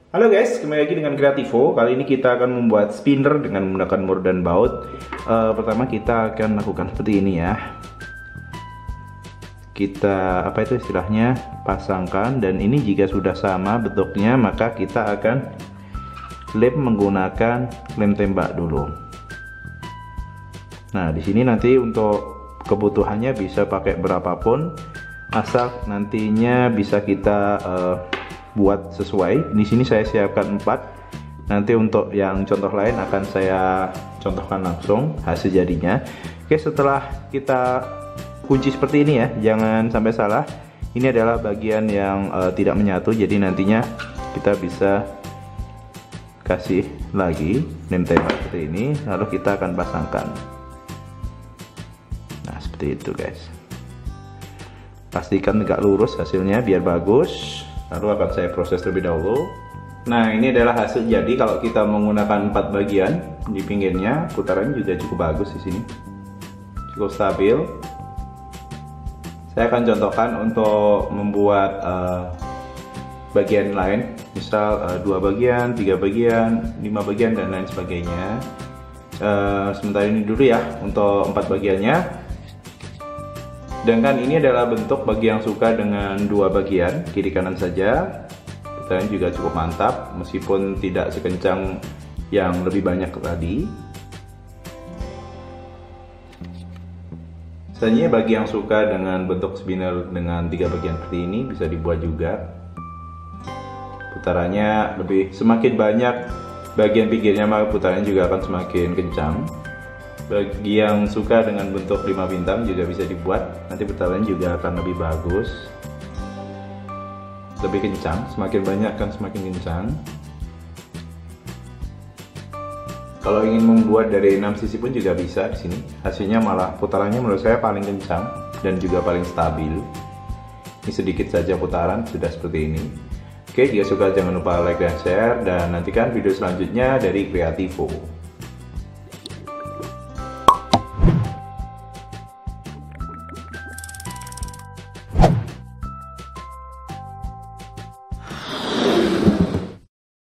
Halo guys, kembali lagi dengan Creativo. Kali ini kita akan membuat spinner dengan menggunakan mur dan baut. Pertama kita akan lakukan seperti ini ya. Kita istilahnya pasangkan, dan ini jika sudah sama bentuknya maka kita akan lem menggunakan lem tembak dulu. Nah, di sini nanti untuk kebutuhannya bisa pakai berapapun, asal nantinya bisa kita buat sesuai. Di sini saya siapkan 4. Nanti untuk yang contoh lain akan saya contohkan langsung hasil jadinya. Oke, setelah kita kunci seperti ini ya, jangan sampai salah. Ini adalah bagian yang tidak menyatu, jadi nantinya kita bisa kasih lagi lem tembak seperti ini, lalu kita akan pasangkan. Nah, seperti itu guys. Pastikan tegak lurus hasilnya biar bagus. Lalu akan saya proses terlebih dahulu. Nah, ini adalah hasil jadi. Kalau kita menggunakan 4 bagian di pinggirnya, putarannya juga cukup bagus di sini, cukup stabil. Saya akan contohkan untuk membuat bagian lain, misal 2 bagian, 3 bagian, 5 bagian, dan lain sebagainya. Sementara ini dulu ya untuk 4 bagiannya. Sedangkan ini adalah bentuk bagi yang suka dengan 2 bagian, kiri kanan saja. Putarannya juga cukup mantap, meskipun tidak sekencang yang lebih banyak tadi. Selanjutnya bagi yang suka dengan bentuk spinner dengan 3 bagian seperti ini bisa dibuat juga. Putarannya semakin banyak bagian pinggirnya, maka putarannya juga akan semakin kencang. Bagi yang suka dengan bentuk 5 bintang juga bisa dibuat, nanti putarannya juga akan lebih bagus, lebih kencang, semakin banyak akan semakin kencang. Kalau ingin membuat dari 6 sisi pun juga bisa di sini. Hasilnya malah putarannya menurut saya paling kencang dan juga paling stabil. Ini sedikit saja putaran sudah seperti ini. Oke, jika suka jangan lupa like dan share, dan nantikan video selanjutnya dari Creativo.